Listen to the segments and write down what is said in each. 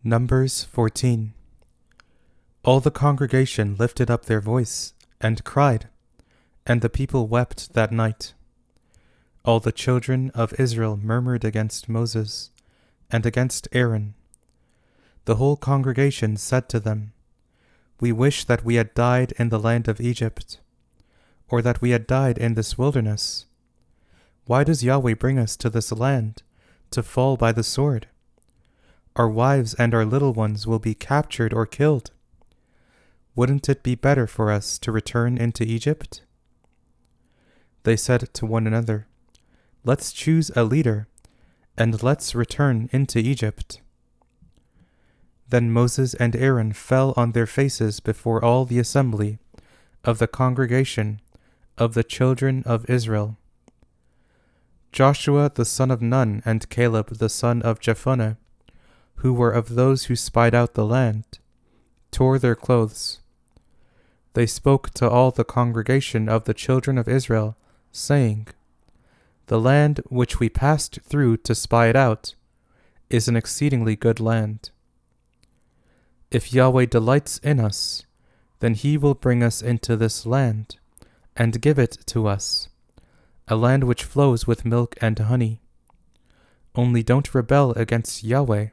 Numbers 14. All the congregation lifted up their voice, and cried, and the people wept that night. All the children of Israel murmured against Moses, and against Aaron. The whole congregation said to them, We wish that we had died in the land of Egypt, or that we had died in this wilderness. Why does Yahweh bring us to this land, to fall by the sword? Our wives and our little ones will be captured or killed. Wouldn't it be better for us to return into Egypt? They said to one another, Let's choose a leader, and let's return into Egypt. Then Moses and Aaron fell on their faces before all the assembly of the congregation of the children of Israel. Joshua the son of Nun and Caleb the son of Jephunneh, who were of those who spied out the land, tore their clothes. They spoke to all the congregation of the children of Israel, saying, The land which we passed through to spy it out is an exceedingly good land. If Yahweh delights in us, then he will bring us into this land, and give it to us, a land which flows with milk and honey. Only don't rebel against Yahweh,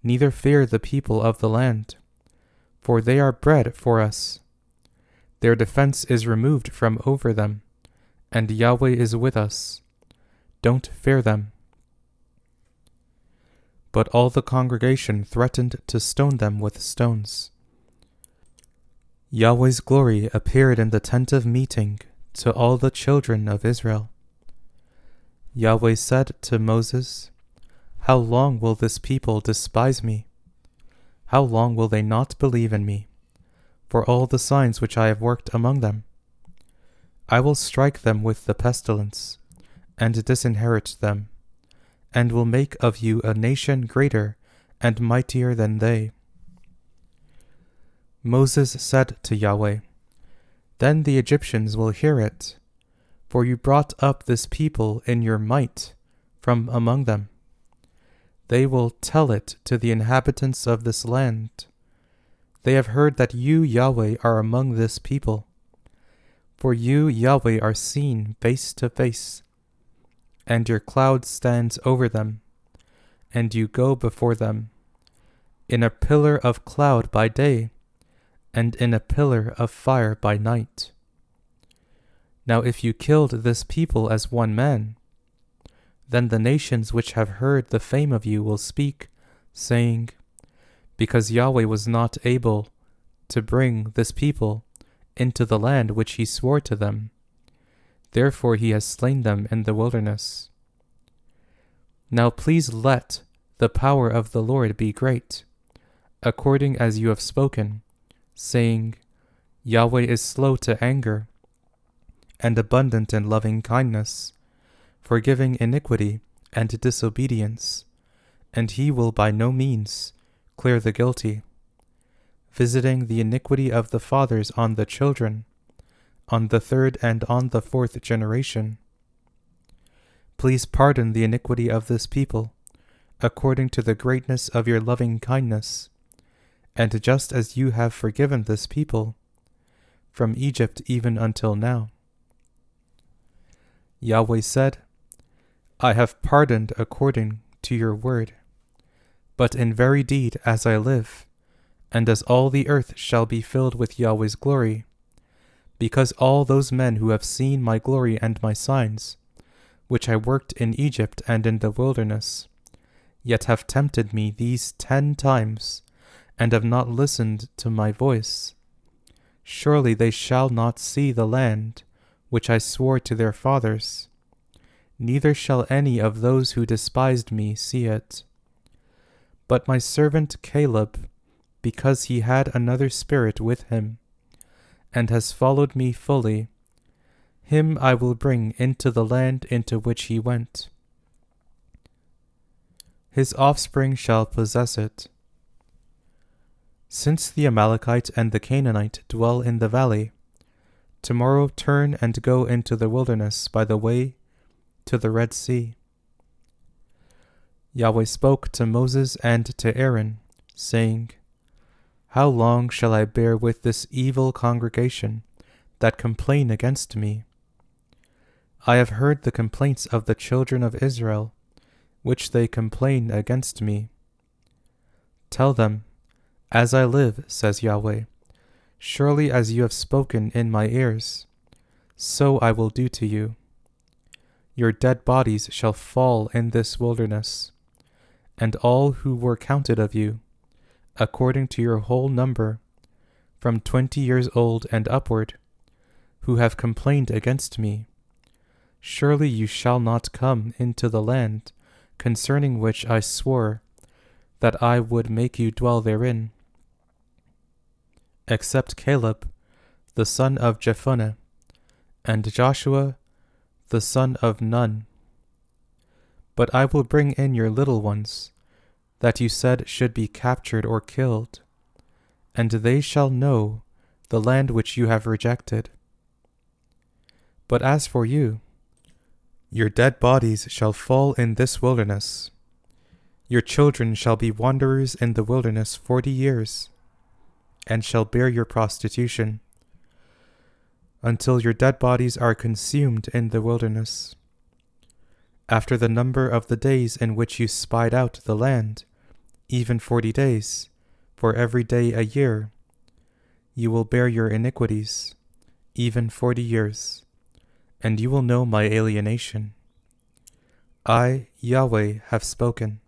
neither fear the people of the land, for they are bread for us. Their defense is removed from over them, and Yahweh is with us. Don't fear them. But all the congregation threatened to stone them with stones. Yahweh's glory appeared in the tent of meeting to all the children of Israel. Yahweh said to Moses, How long will this people despise me? How long will they not believe in me, for all the signs which I have worked among them? I will strike them with the pestilence, and disinherit them, and will make of you a nation greater and mightier than they. Moses said to Yahweh, Then the Egyptians will hear it, for you brought up this people in your might from among them. They will tell it to the inhabitants of this land. They have heard that you, Yahweh, are among this people. For you, Yahweh, are seen face to face, and your cloud stands over them, and you go before them, in a pillar of cloud by day, and in a pillar of fire by night. Now if you killed this people as one man, then the nations which have heard the fame of you will speak, saying, Because Yahweh was not able to bring this people into the land which he swore to them, therefore he has slain them in the wilderness. Now please let the power of the Lord be great, according as you have spoken, saying, Yahweh is slow to anger, and abundant in loving kindness, forgiving iniquity and disobedience, and he will by no means clear the guilty, visiting the iniquity of the fathers on the children, on the third and on the fourth generation. Please pardon the iniquity of this people, according to the greatness of your loving kindness, and just as you have forgiven this people, from Egypt even until now. Yahweh said, I have pardoned according to your word, but in very deed as I live, and as all the earth shall be filled with Yahweh's glory, because all those men who have seen my glory and my signs, which I worked in Egypt and in the wilderness, yet have tempted me these 10 times, and have not listened to my voice, surely they shall not see the land which I swore to their fathers, neither shall any of those who despised me see it. But my servant Caleb, because he had another spirit with him, and has followed me fully, him I will bring into the land into which he went. His offspring shall possess it. Since the Amalekite and the Canaanite dwell in the valley, tomorrow turn and go into the wilderness by the way to the Red Sea. Yahweh spoke to Moses and to Aaron saying, How long shall I bear with this evil congregation that complain against me? I have heard the complaints of the children of Israel, which they complain against me. Tell them, As I live, says Yahweh, surely as you have spoken in my ears, so I will do to you. Your dead bodies shall fall in this wilderness, and all who were counted of you, according to your whole number, from 20 years old and upward, who have complained against me, surely you shall not come into the land concerning which I swore that I would make you dwell therein, except Caleb, the son of Jephunneh, and Joshua, the son of Nun. But I will bring in your little ones, that you said should be captured or killed, and they shall know the land which you have rejected. But as for you, your dead bodies shall fall in this wilderness. Your children shall be wanderers in the wilderness 40 years, and shall bear your prostitution, until your dead bodies are consumed in the wilderness. After the number of the days in which you spied out the land, even 40 days, for every day a year, you will bear your iniquities, even 40 years, and you will know my alienation. I, Yahweh, have spoken.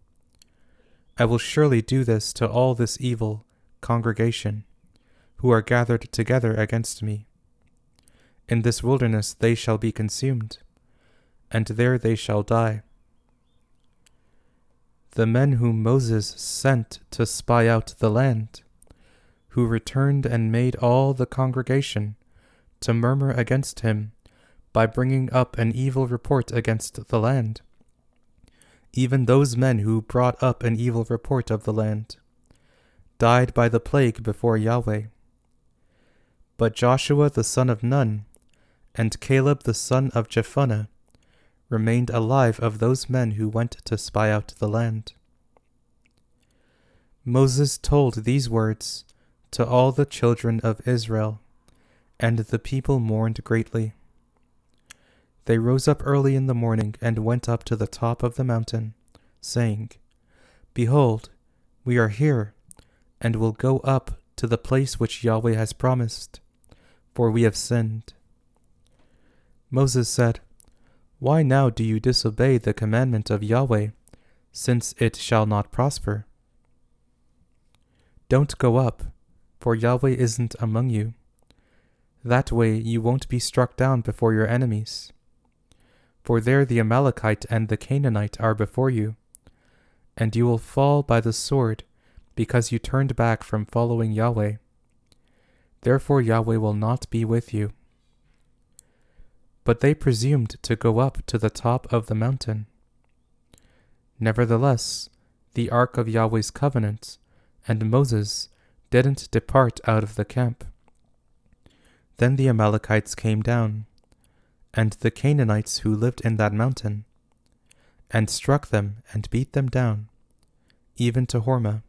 I will surely do this to all this evil congregation, who are gathered together against me. In this wilderness they shall be consumed, and there they shall die. The men whom Moses sent to spy out the land, who returned and made all the congregation to murmur against him by bringing up an evil report against the land, even those men who brought up an evil report of the land, died by the plague before Yahweh. But Joshua the son of Nun and Caleb the son of Jephunneh remained alive of those men who went to spy out the land. Moses told these words to all the children of Israel, and the people mourned greatly. They rose up early in the morning and went up to the top of the mountain, saying, Behold, we are here, and will go up to the place which Yahweh has promised, for we have sinned. Moses said, Why now do you disobey the commandment of Yahweh, since it shall not prosper? Don't go up, for Yahweh isn't among you. That way you won't be struck down before your enemies. For there the Amalekite and the Canaanite are before you, and you will fall by the sword, because you turned back from following Yahweh. Therefore Yahweh will not be with you. But they presumed to go up to the top of the mountain. Nevertheless, the ark of Yahweh's covenant and Moses didn't depart out of the camp. Then the Amalekites came down, and the Canaanites who lived in that mountain, and struck them and beat them down, even to Hormah.